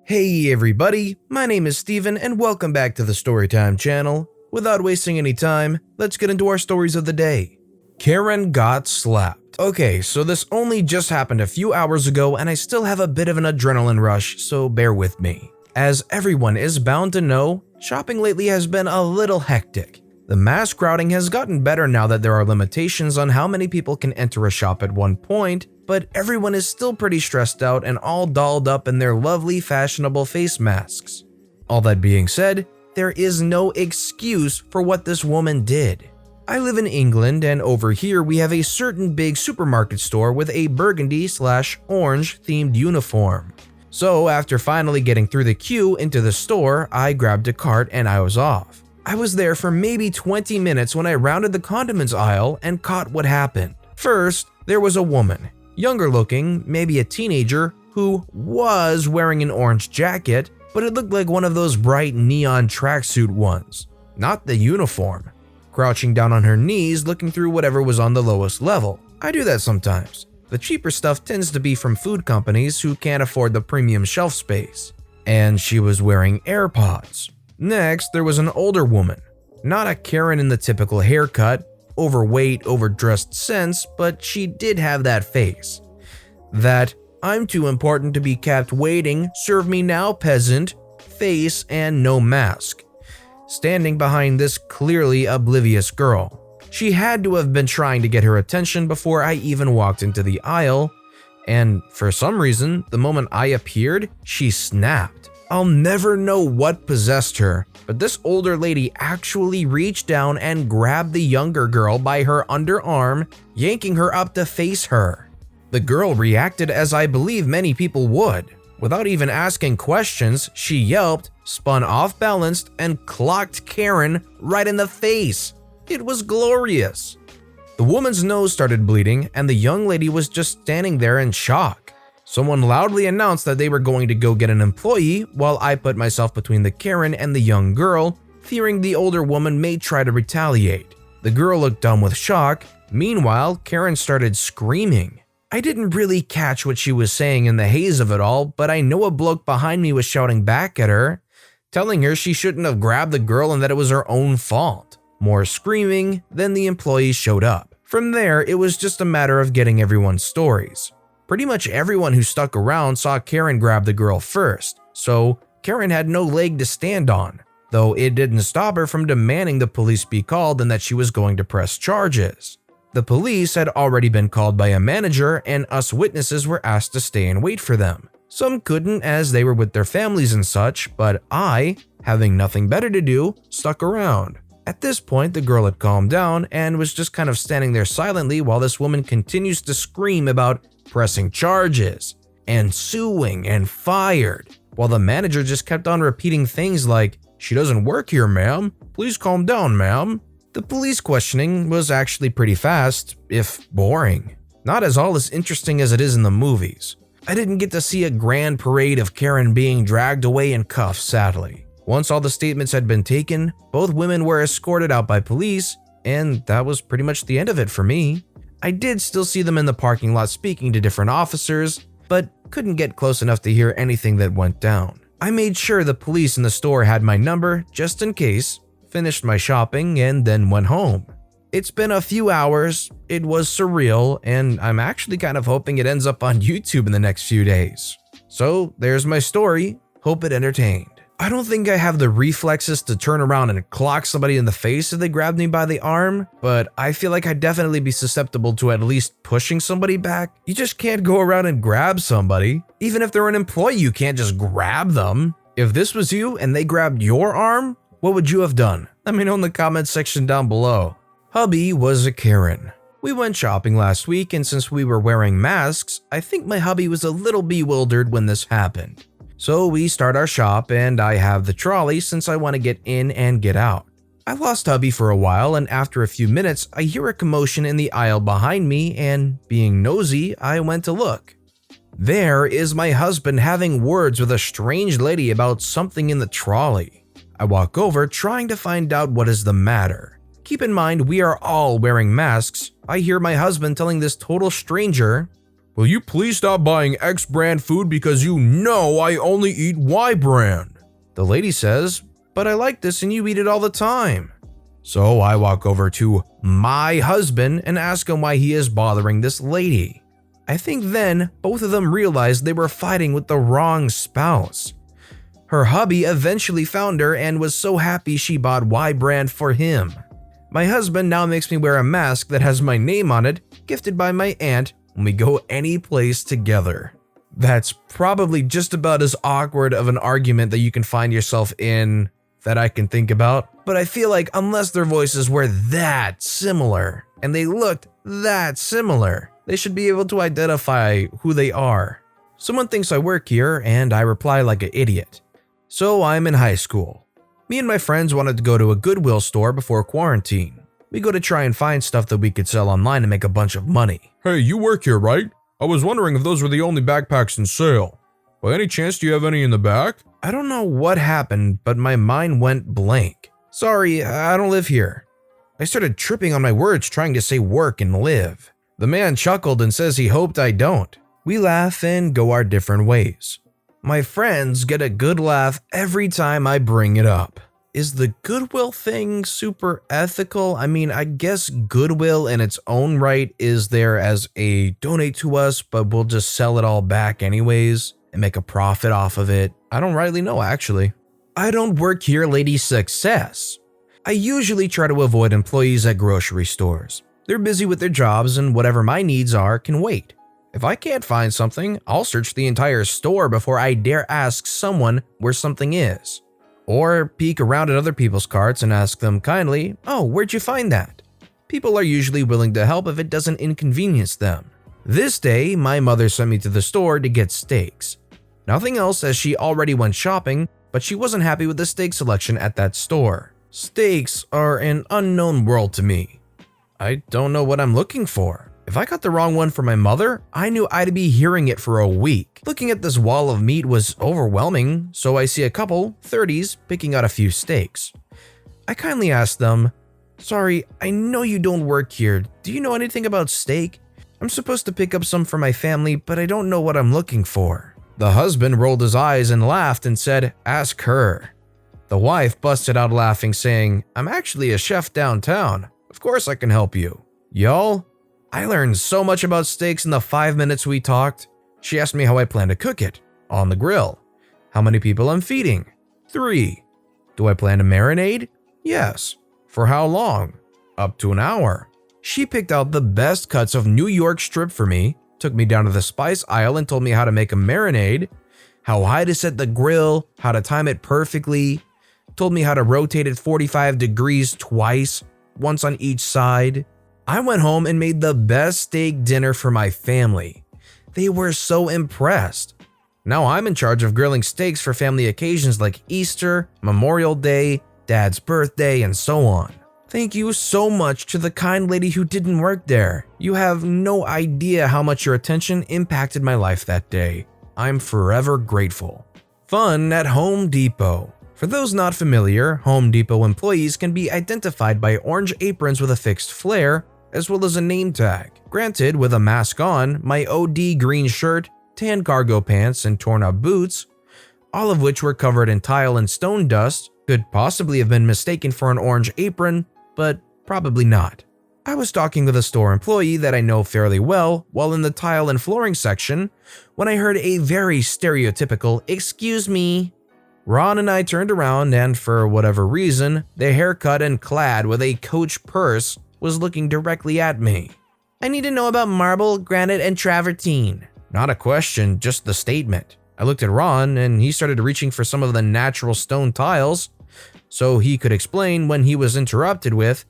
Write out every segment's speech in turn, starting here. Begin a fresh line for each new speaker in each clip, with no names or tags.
Hey everybody, my name is Steven and welcome back to the Storytime channel. Without wasting any time, let's get into our stories of the day. Karen got slapped. Okay, so this only just happened a few hours ago and I still have a bit of an adrenaline rush, so bear with me. As everyone is bound to know, shopping lately has been a little hectic. The mass crowding has gotten better now that there are limitations on how many people can enter a shop at one point, but everyone is still pretty stressed out and all dolled up in their lovely fashionable face masks. All that being said, there is no excuse for what this woman did. I live in England and over here we have a certain big supermarket store with a burgundy/orange themed uniform. So after finally getting through the queue into the store, I grabbed a cart and I was off. I was there for maybe 20 minutes when I rounded the condiments aisle and caught what happened. First, there was a woman, younger looking, maybe a teenager, who was wearing an orange jacket, but it looked like one of those bright neon tracksuit ones, not the uniform. Crouching down on her knees looking through whatever was on the lowest level. I do that sometimes. The cheaper stuff tends to be from food companies who can't afford the premium shelf space. And she was wearing AirPods. Next, there was an older woman. Not a Karen in the typical haircut, overweight, overdressed sense, but she did have that face. That "I'm too important to be kept waiting, serve me now, peasant" face and no mask. Standing behind this clearly oblivious girl. She had to have been trying to get her attention before I even walked into the aisle, and for some reason, the moment I appeared, she snapped. I'll never know what possessed her, but this older lady actually reached down and grabbed the younger girl by her underarm, yanking her up to face her. The girl reacted as I believe many people would. Without even asking questions, she yelped, spun off balanced, and clocked Karen right in the face. It was glorious. The woman's nose started bleeding and the young lady was just standing there in shock. Someone loudly announced that they were going to go get an employee while I put myself between the Karen and the young girl, fearing the older woman may try to retaliate. The girl looked dumb with shock. Meanwhile, Karen started screaming. I didn't really catch what she was saying in the haze of it all, but I know a bloke behind me was shouting back at her, telling her she shouldn't have grabbed the girl and that it was her own fault. More screaming, then the employees showed up. From there, it was just a matter of getting everyone's stories. Pretty much everyone who stuck around saw Karen grab the girl first, so Karen had no leg to stand on, though it didn't stop her from demanding the police be called and that she was going to press charges. The police had already been called by a manager and us witnesses were asked to stay and wait for them. Some couldn't as they were with their families and such, but I, having nothing better to do, stuck around. At this point, the girl had calmed down and was just kind of standing there silently while this woman continues to scream about pressing charges and suing and fired, while the manager just kept on repeating things like, "She doesn't work here, ma'am. Please calm down, ma'am." The police questioning was actually pretty fast, if boring. Not as all as interesting as it is in the movies. I didn't get to see a grand parade of Karen being dragged away in cuffs, sadly. Once all the statements had been taken, both women were escorted out by police, and that was pretty much the end of it for me. I did still see them in the parking lot speaking to different officers, but couldn't get close enough to hear anything that went down. I made sure the police in the store had my number just in case, finished my shopping, and then went home. It's been a few hours, it was surreal, and I'm actually kind of hoping it ends up on YouTube in the next few days. So there's my story, hope it entertained. I don't think I have the reflexes to turn around and clock somebody in the face if they grabbed me by the arm, but I feel like I'd definitely be susceptible to at least pushing somebody back. You just can't go around and grab somebody. Even if they're an employee, you can't just grab them. If this was you and they grabbed your arm, what would you have done? Let me know in the comments section down below. Hubby was a Karen. We went shopping last week and since we were wearing masks, I think my hubby was a little bewildered when this happened. So we start our shop and I have the trolley since I want to get in and get out. I lost hubby for a while and after a few minutes I hear a commotion in the aisle behind me and being nosy I went to look. There is my husband having words with a strange lady about something in the trolley. I walk over trying to find out what is the matter. Keep in mind we are all wearing masks. I hear my husband telling this total stranger, Will you please stop buying X brand food because you know I only eat Y brand? The lady says, but I like this and you eat it all the time. So I walk over to my husband and ask him why he is bothering this lady. I think then both of them realized they were fighting with the wrong spouse. Her hubby eventually found her and was so happy she bought Y brand for him. My husband now makes me wear a mask that has my name on it, gifted by my aunt, when we go any place together. That's probably just about as awkward of an argument that you can find yourself in that I can think about, but I feel like unless their voices were that similar and they looked that similar, they should be able to identify who they are. Someone thinks I work here and I reply like an idiot. So I'm in high school. Me and my friends wanted to go to a Goodwill store before quarantine. We go to try and find stuff that we could sell online and make a bunch of money. Hey, you work here, right? I was wondering if those were the only backpacks in sale. By any chance, do you have any in the back? I don't know what happened, but my mind went blank. Sorry, I don't live here. I started tripping on my words trying to say work and live. The man chuckled and says he hoped I don't. We laugh and go our different ways. My friends get a good laugh every time I bring it up. Is the Goodwill thing super ethical? I mean, I guess Goodwill in its own right is there as a donate to us, but we'll just sell it all back anyways and make a profit off of it. I don't rightly know, actually. I don't work here, lady success. I usually try to avoid employees at grocery stores. They're busy with their jobs and whatever my needs are can wait. If I can't find something, I'll search the entire store before I dare ask someone where something is. Or peek around at other people's carts and ask them kindly, oh, where'd you find that? People are usually willing to help if it doesn't inconvenience them. This day, my mother sent me to the store to get steaks. Nothing else as she already went shopping, but she wasn't happy with the steak selection at that store. Steaks are an unknown world to me. I don't know what I'm looking for. If I got the wrong one for my mother, I knew I'd be hearing it for a week. Looking at this wall of meat was overwhelming, so I see a couple 30s picking out a few steaks. I kindly asked them, sorry, I know you don't work here. Do you know anything about steak? I'm supposed to pick up some for my family, but I don't know what I'm looking for. The husband rolled his eyes and laughed and said, ask her. The wife busted out laughing, saying, I'm actually a chef downtown. Of course I can help you. Y'all, I learned so much about steaks in the 5 minutes we talked. She asked me how I plan to cook it. On the grill. How many people I'm feeding? 3. Do I plan to marinate? Yes. For how long? Up to an hour. She picked out the best cuts of New York strip for me, took me down to the spice aisle and told me how to make a marinade, how high to set the grill, how to time it perfectly, told me how to rotate it 45 degrees twice, once on each side. I went home and made the best steak dinner for my family. They were so impressed. Now I'm in charge of grilling steaks for family occasions like Easter, Memorial Day, Dad's birthday, and so on. Thank you so much to the kind lady who didn't work there. You have no idea how much your attention impacted my life that day. I'm forever grateful. Fun at Home Depot. For those not familiar, Home Depot employees can be identified by orange aprons with a fixed flare, as well as a name tag. Granted, with a mask on, my OD green shirt, tan cargo pants, and torn up boots, all of which were covered in tile and stone dust, could possibly have been mistaken for an orange apron, but probably not. I was talking with a store employee that I know fairly well while in the tile and flooring section when I heard a very stereotypical "excuse me." Ron and I turned around and for whatever reason, the haircut and clad with a Coach purse was looking directly at me. I need to know about marble, granite, and travertine. Not a question, just the statement. I looked at Ron and he started reaching for some of the natural stone tiles so he could explain when he was interrupted with,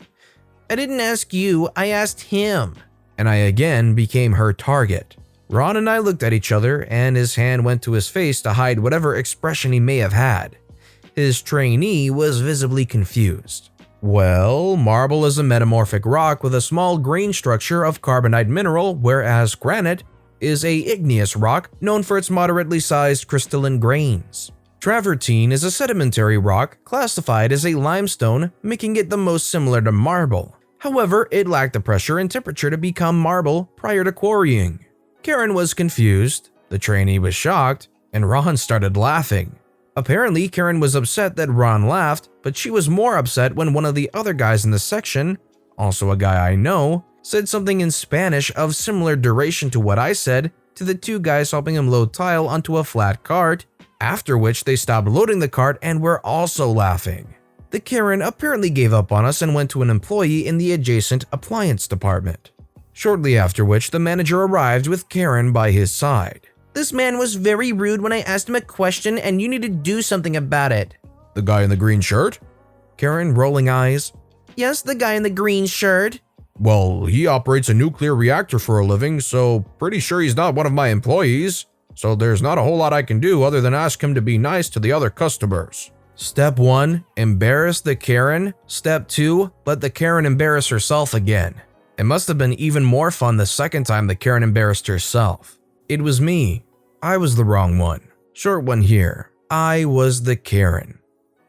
I didn't ask you, I asked him. And I again became her target. Ron and I looked at each other and his hand went to his face to hide whatever expression he may have had. His trainee was visibly confused. Well, marble is a metamorphic rock with a small grain structure of carbonate mineral, whereas granite is a igneous rock known for its moderately sized crystalline grains. Travertine is a sedimentary rock classified as a limestone, making it the most similar to marble. However, it lacked the pressure and temperature to become marble prior to quarrying. Karen was confused, the trainee was shocked, and Ron started laughing. Apparently, Karen was upset that Ron laughed, but she was more upset when one of the other guys in the section, also a guy I know, said something in Spanish of similar duration to what I said to the two guys helping him load tile onto a flat cart, after which they stopped loading the cart and were also laughing. The Karen apparently gave up on us and went to an employee in the adjacent appliance department. Shortly after which, the manager arrived with Karen by his side.
This man was very rude when I asked him a question and you need to do something about it.
The guy in the green shirt? Karen, rolling eyes.
Yes, the guy in the green shirt.
Well, he operates a nuclear reactor for a living, so pretty sure he's not one of my employees. So there's not a whole lot I can do other than ask him to be nice to the other customers. Step 1, embarrass the Karen. Step 2, let the Karen embarrass herself again. It must have been even more fun the second time the Karen embarrassed herself. It was me. I was the wrong one. Short one here. I was the Karen.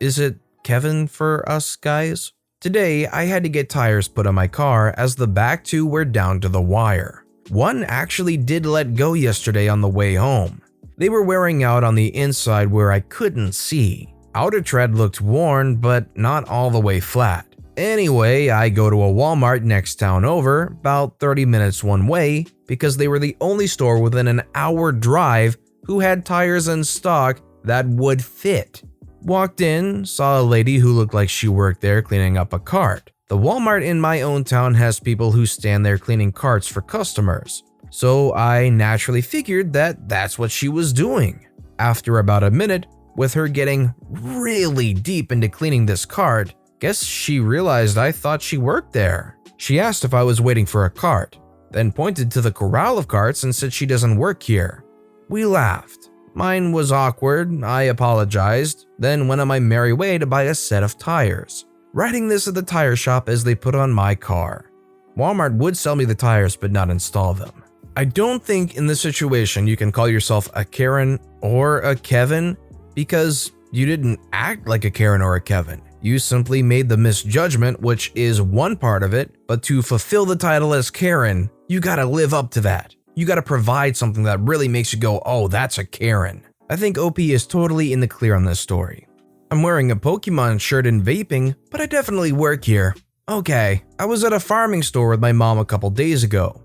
Is it Kevin for us guys? Today, I had to get tires put on my car as the back two were down to the wire. One actually did let go yesterday on the way home. They were wearing out on the inside where I couldn't see. Outer tread looked worn, but not all the way flat. Anyway, I go to a Walmart next town over, about 30 minutes one way, because they were the only store within an hour drive who had tires in stock that would fit. Walked in, saw a lady who looked like she worked there cleaning up a cart. The Walmart in my own town has people who stand there cleaning carts for customers, so I naturally figured that that's what she was doing. After about a minute, with her getting really deep into cleaning this cart, guess she realized I thought she worked there. She asked if I was waiting for a cart, then pointed to the corral of carts and said she doesn't work here. We laughed. Mine was awkward, I apologized, then went on my merry way to buy a set of tires. Writing this at the tire shop as they put on my car. Walmart would sell me the tires but not install them. I don't think in this situation you can call yourself a Karen or a Kevin because you didn't act like a Karen or a Kevin. You simply made the misjudgment, which is one part of it, but to fulfill the title as Karen, you gotta live up to that. You gotta provide something that really makes you go, oh, that's a Karen. I think OP is totally in the clear on this story. I'm wearing a Pokemon shirt and vaping, but I definitely work here. Okay, I was at a farming store with my mom a couple days ago.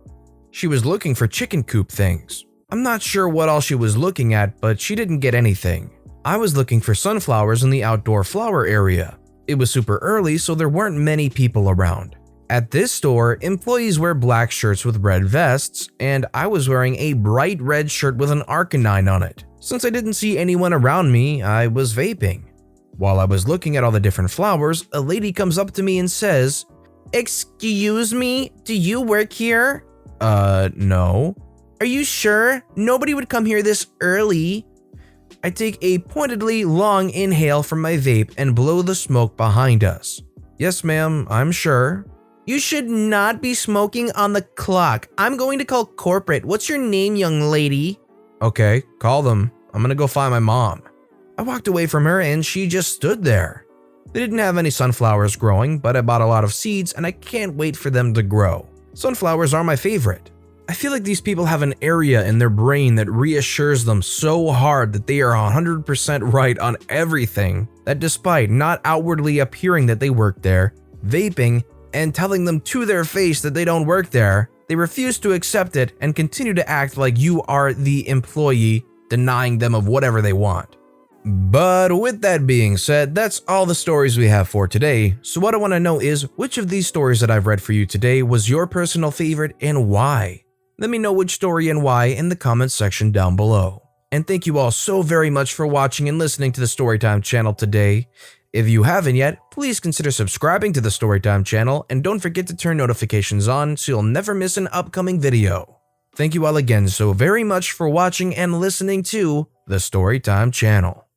She was looking for chicken coop things. I'm not sure what all she was looking at, but she didn't get anything. I was looking for sunflowers in the outdoor flower area. It was super early, so there weren't many people around. At this store, employees wear black shirts with red vests, and I was wearing a bright red shirt with an Arcanine on it. Since I didn't see anyone around me, I was vaping. While I was looking at all the different flowers, a lady comes up to me and says, "Excuse me, do you work here?" No.
Are you sure? Nobody would come here this early.
I take a pointedly long inhale from my vape and blow the smoke behind us. Yes, ma'am, I'm sure.
You should not be smoking on the clock. I'm going to call corporate. What's your name, young lady?
Okay, call them. I'm gonna go find my mom. I walked away from her and she just stood there. They didn't have any sunflowers growing, but I bought a lot of seeds and I can't wait for them to grow. Sunflowers are my favorite. I feel like these people have an area in their brain that reassures them so hard that they are 100% right on everything that despite not outwardly appearing that they work there, vaping, and telling them to their face that they don't work there, they refuse to accept it and continue to act like you are the employee, denying them of whatever they want. But with that being said, that's all the stories we have for today. So what I want to know is, which of these stories that I've read for you today was your personal favorite and why? Let me know which story and why in the comments section down below. And thank you all so very much for watching and listening to the Storytime channel today. If you haven't yet, please consider subscribing to the Storytime channel and don't forget to turn notifications on so you'll never miss an upcoming video. Thank you all again so very much for watching and listening to the Storytime channel.